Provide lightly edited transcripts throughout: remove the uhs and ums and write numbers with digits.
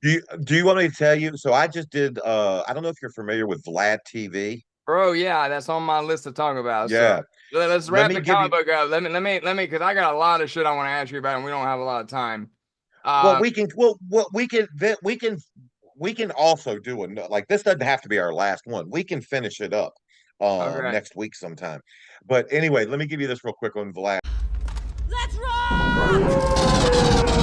Do you want me to tell you? So I just did I don't know if you're familiar with Vlad TV. Bro, yeah, that's on my list to talk about. So Yeah. let's Let wrap me the give comic you book up. Let me, because I got a lot of shit I want to ask you about, and we don't have a lot of time. well Um, we can we can also do like this doesn't have to be our last one. We can finish it up okay. next week sometime. But anyway, let me give you this real quick on Vlad. Let's rock!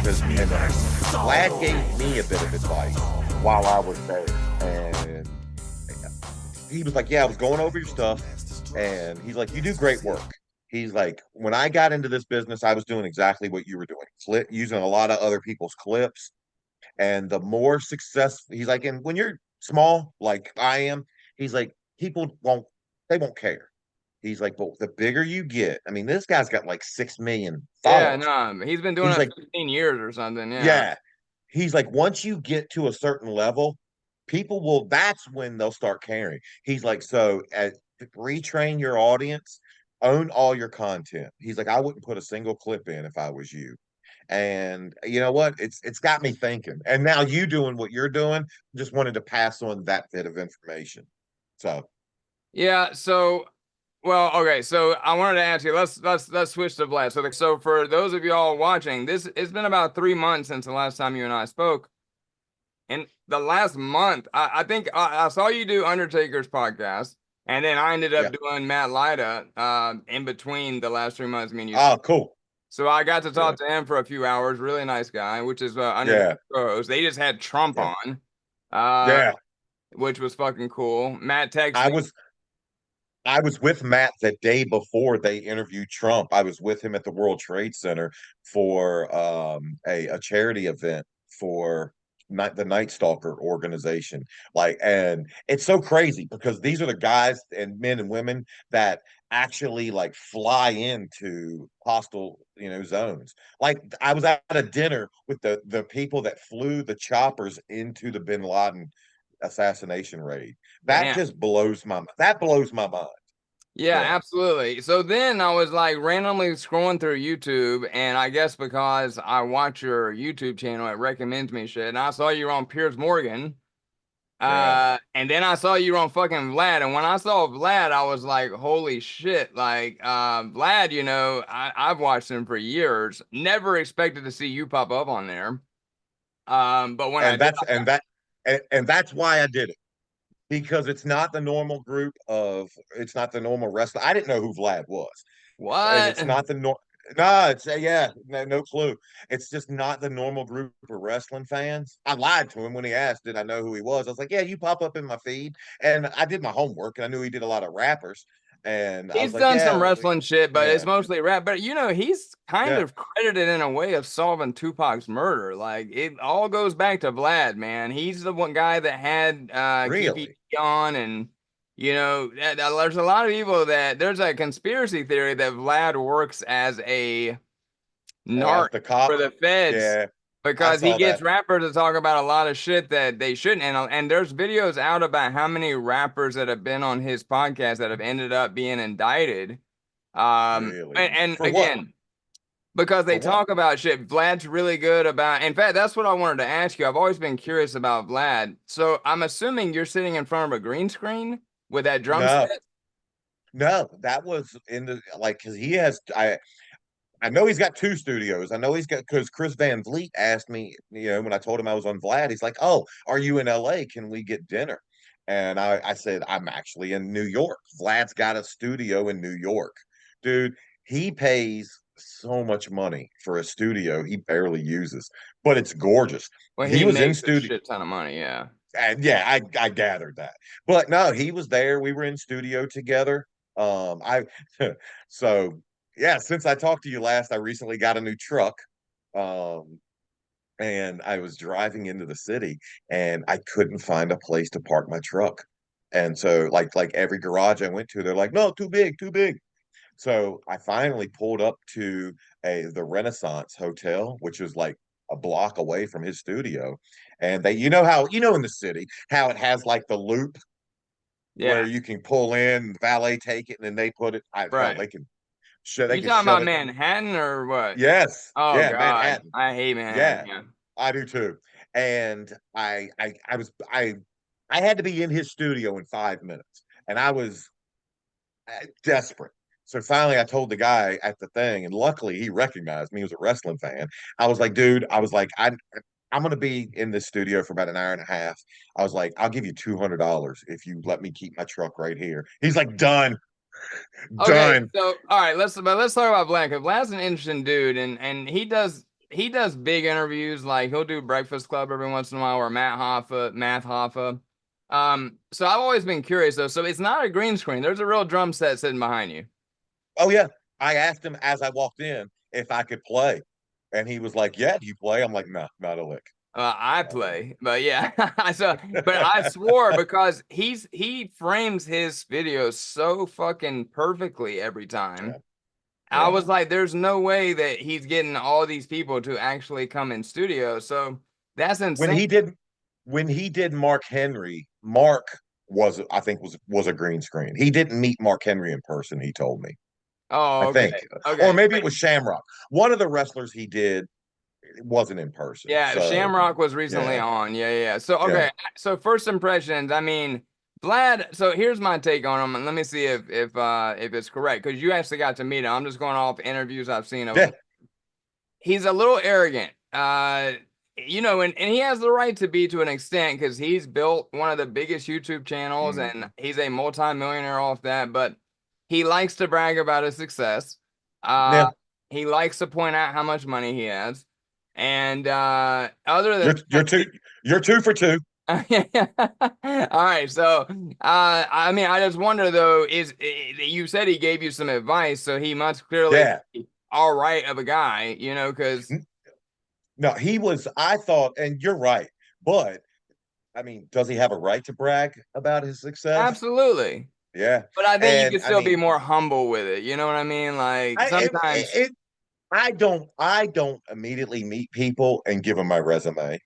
Because Vlad gave me a bit of advice while I was there, and he was like, "Yeah, I was going over your stuff," and he's like, "You do great work." He's like, "When I got into this business, I was doing exactly what you were doing, using a lot of other people's clips, and the more success, he's like, and when you're small like I am, he's like, people won't, they won't care." He's like, "But the bigger you get, I mean, this guy's got like 6 million Yeah, followers." no, he's been doing He's it like, 15 years or something. Yeah. "Yeah." He's like, once you get to a certain level, people will, that's when they'll start caring. He's like, so retrain your audience, own all your content. He's like, I wouldn't put a single clip in if I was you. And you know what? It's got me thinking. And now you doing what you're doing, just wanted to pass on that bit of information. So Yeah, so well, okay, so I wanted to ask you, let's switch to Vlad. So for those of y'all watching, this it's been about 3 months since the last time you and I spoke. And the last month, I think I saw you do Undertaker's podcast, and then I ended yeah. up doing Matt Lyda in between the last 3 months, me and you Oh, spoke. cool. So I got to Yeah. talk to him for a few hours. Really nice guy, which is Undertaker Yeah. host. They just had Trump Yeah. on, uh, Yeah. which was fucking cool. Matt texted I me. was I was with Matt the day before they interviewed Trump. I was with him at the World Trade Center for a charity event for the Night Stalker organization. Like, and it's so crazy because these are the guys and men and women that actually like fly into hostile, zones. Like, I was at a dinner with the people that flew the choppers into the Bin Laden assassination raid. Damn. That blows my mind. Yeah, Yeah. absolutely. So then I was like randomly scrolling through YouTube, and I guess because I watch your YouTube channel, it recommends me shit. And I saw you were on Piers Morgan, Yeah. and then I saw you were on fucking Vlad. And when I saw Vlad, I was like, holy shit! Like, Vlad, I've watched him for years. Never expected to see you pop up on there. But when I And did, that's why I did it. Because it's not the normal wrestler. I didn't know who Vlad was. And what? it's not the no, it's yeah, no clue. It's just not the normal group of wrestling fans. I lied to him when he asked, did I know who he was? I was like, yeah, you pop up in my feed. And I did my homework and I knew he did a lot of rappers. And I was He's like, done some yeah, wrestling shit, but it's yeah, mostly rap. But he's kind yeah, of credited in a way of solving Tupac's murder. Like it all goes back to Vlad, man. He's the one guy that had Kiki really. on, and there's a lot of people that there's a conspiracy theory that Vlad works as a narc Like the cop. for the feds Yeah, I because he saw gets that. rappers to talk about a lot of shit that they shouldn't. And there's videos out about how many rappers that have been on his podcast that have ended up being indicted. Really. And For what? again, because they For what? talk about shit, Vlad's really good about. In fact, that's what I wanted to ask you. I've always been curious about Vlad. So I'm assuming you're sitting in front of a green screen with that drum No, set. no, that was in the like because I know he's got two studios. I know he's got because Chris Van Vliet asked me, when I told him I was on Vlad, he's like, "Oh, are you in LA? Can we get dinner?" And I said, "I'm actually in New York. Vlad's got a studio in New York, dude. He pays so much money for a studio he barely uses, but it's gorgeous. Well, He he was in makes a studio, shit ton of money. Yeah. and yeah, I gathered that. But no, he was there. We were in studio together. I so yeah, since I talked to you last, I recently got a new truck. Um, and I was driving into the city and I couldn't find a place to park my truck. And so like every garage I went to, they're like, no, too big, too big. So I finally pulled up to the Renaissance Hotel, which was like a block away from his studio. And they, in the city, how it has like the loop where Yeah. you can pull in, valet take it, and then they put it. Right. They can. shit, they You could talking about shove it. Manhattan or what? Yes, Oh yeah, God, Manhattan. I hate Manhattan. Yeah, Yeah. I do too. And I had to be in his studio in 5 minutes, and I was desperate. So finally, I told the guy at the thing, and luckily he recognized me. He was a wrestling fan. I was like, dude, I was like, I'm gonna be in this studio for about an hour and a half. I was like, I'll give you $200 if you let me keep my truck right here. He's like, done, Okay, done. so all right, let's talk about Vlad. Because Vlad's an interesting dude, and he does big interviews. Like he'll do Breakfast Club every once in a while, or Matt Hoffa. So I've always been curious though. So it's not a green screen. There's a real drum set sitting behind you. Oh yeah. I asked him as I walked in if I could play, and he was like, "Yeah, do you play?" I'm like, "No, not a lick." I play, but yeah. So, but I swore because he frames his videos so fucking perfectly every Yeah, time. I yeah. was like, there's no way that he's getting all these people to actually come in studio. So that's When insane. he did Mark Henry, Mark was I think was a green screen. He didn't meet Mark Henry in person. He told me. Oh, I okay. think, or Okay. maybe it was Shamrock. One of the wrestlers he did wasn't in person. Yeah, So Shamrock was recently yeah, on. Yeah. So yeah. okay. So first impressions, I mean, Vlad, so here's my take on him, and let me see if it's correct, because you actually got to meet him. I'm just going off interviews I've seen of Yeah, him. He's a little arrogant. And he has the right to be to an extent because he's built one of the biggest YouTube channels and he's a multi-millionaire off that, but he likes to brag about his success. yeah. He likes to point out how much money he has. And other You're than you're two you're 2 for 2. all right, so I mean, I just wonder though, you said he gave you some advice, so he must clearly Yeah. be all right of a guy, because No, he was. I thought, and you're right, but I mean, does he have a right to brag about his success? absolutely. Yeah, But I think you and could I still be mean, more humble with it. You know what I mean? Like I it, sometimes, it, I don't immediately meet people and give them my resume.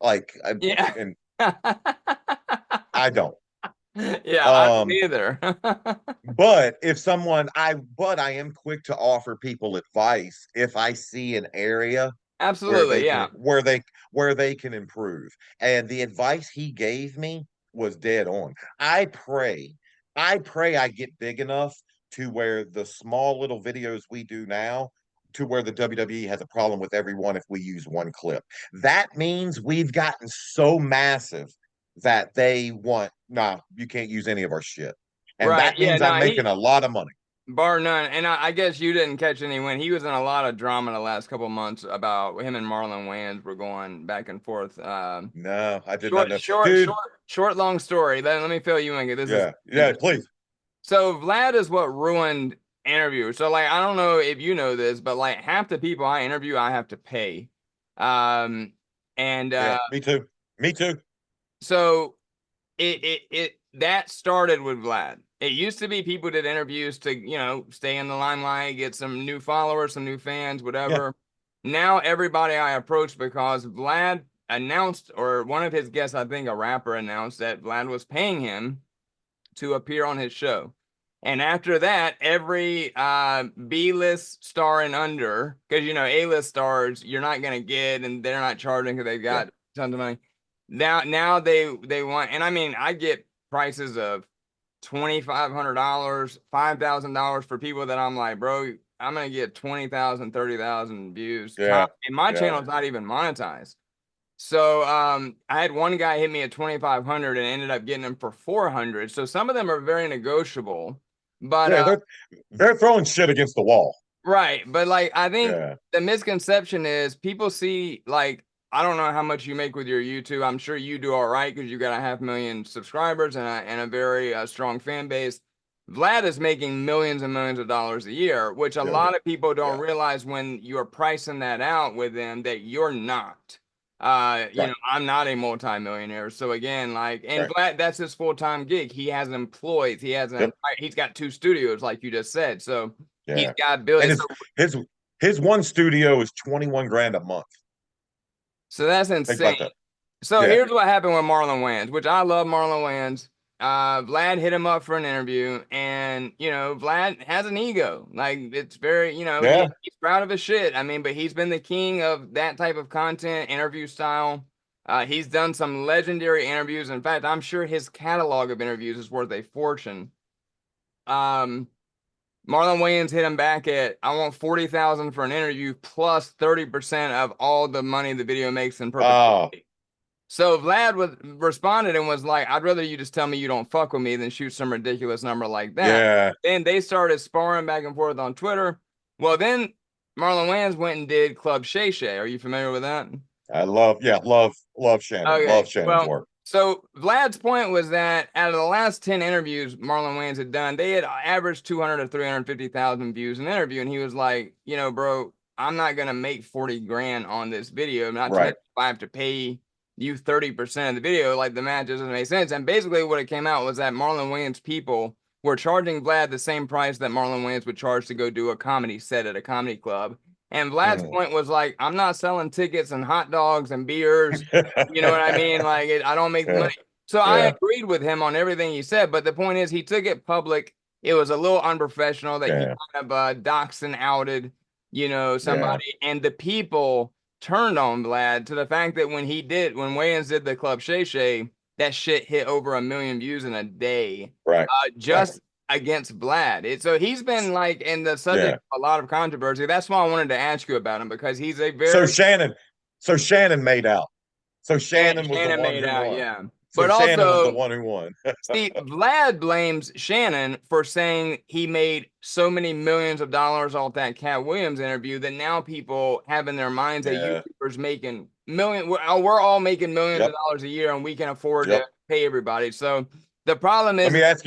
Like, yeah. and I don't. Yeah, I don't Um, either. but I am quick to offer people advice if I see an area where they Absolutely, can yeah. where they can improve. And the advice he gave me was dead on. I pray I get big enough to where the small little videos we do now, to where the WWE has a problem with everyone if we use one clip. That means we've gotten so massive that they want, nah, you can't use any of our shit. And Right. that Yeah, means no, I'm making a lot of money. bar none. And I guess you didn't catch any when he was in a lot of drama the last couple months about him and Marlon Wayans were going back and forth. No, I did not know. Dude, Long story. Let me fill you in. This is yeah, yeah, interesting. please. So Vlad is what ruined interviews. So like I don't know if you know this, but like half the people I interview I have to pay. Um and Yeah, me too. Me too. so it that started with Vlad. It used to be people did interviews to, stay in the limelight, get some new followers, some new fans, Yeah, whatever. Now everybody I approach because Vlad announced, or one of his guests, I think a rapper announced that Vlad was paying him to appear on his show. And after that, every B-list star and under, because A-list stars you're not gonna get, and they're not charging because they've yeah, got tons of money. Now they want, and I mean I get prices of $2,500, $5,000 for people that I'm like, bro, I'm gonna get 20,000, 30,000 views yeah, top, and my yeah. channel's not even monetized. So I had one guy hit me at 2,500 and ended up getting him for 400. So some of them are very negotiable, but Yeah, they're throwing shit against the wall. right. But like I think Yeah, the misconception is people see, like, I don't know how much you make with your YouTube. I'm sure you do all right because you got 500,000 subscribers and a very strong fan base. Vlad is making millions and millions of dollars a year, which a yeah, lot of people don't yeah. realize when you're pricing that out with them that you're not. Right, I'm not a multimillionaire. So again, like, and right. Vlad, that's his full-time gig. He has employees. Yep, He's got 2 studios, like you just said. So he's yeah. got And billions. his his one studio is 21 grand a month. So that's Think insane. about that. So Yeah, here's what happened with Marlon Wayans, which I love Marlon Wayans. Vlad hit him up for an interview, and you know, Vlad has an ego. Like, it's very, you know, he's proud of his shit. I mean, but he's been the king of that type of content, interview style. He's done some legendary interviews. In fact, I'm sure his catalog of interviews is worth a fortune. Marlon Wayans hit him back at, I want $40,000 for an interview plus 30% of all the money the video makes in perpetuity. So Vlad responded and was like, I'd rather you just tell me you don't fuck with me than shoot some ridiculous number like that. Yeah. Then they started sparring back and forth on Twitter. Well, then Marlon Wayans went and did Club Shay Shay. Are you familiar with that? I love Shannon. Okay. Love Shannon's work. So Vlad's point was that out of the last 10 interviews Marlon Wayans had done, they had averaged 200 to 350,000 views an interview. And he was like, you know, bro, I'm not going to make 40 grand on this video. I'm not Right. I have to pay you 30% of the video. Like, the math doesn't make sense. And basically what it came out was that Marlon Wayans people were charging Vlad the same price that Marlon Wayans would charge to go do a comedy set at a comedy club. And Vlad's point was like, I'm not selling tickets and hot dogs and beers. You know what I mean? Like, I don't make money. So I agreed with him on everything he said. But the point is, he took it public. It was a little unprofessional that he kind of doxed and outed, you know, somebody. And the people turned on Vlad to the fact that when Wayans did the Club Shay Shay, that shit hit over 1 million views in a day. Right. Against Vlad. So he's been like in the subject of a lot of controversy. That's why I wanted to ask you about him, because he's a very So Shannon made out. So Shannon was the one who won. Yeah. So But Shannon also, was the one who won. see, Vlad blames Shannon for saying he made so many millions of dollars off that Cat Williams interview that now people have in their minds that YouTubers making we're all making millions of dollars a year and we can afford to pay everybody. So the problem is, Let me ask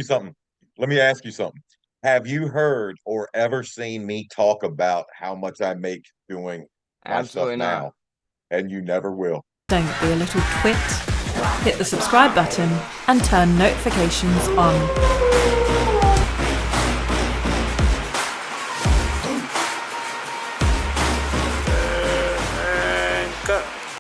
you something. Have you heard or ever seen me talk about how much I make doing my stuff now? And you never will. Don't be a little twit. Hit the subscribe button and turn notifications on.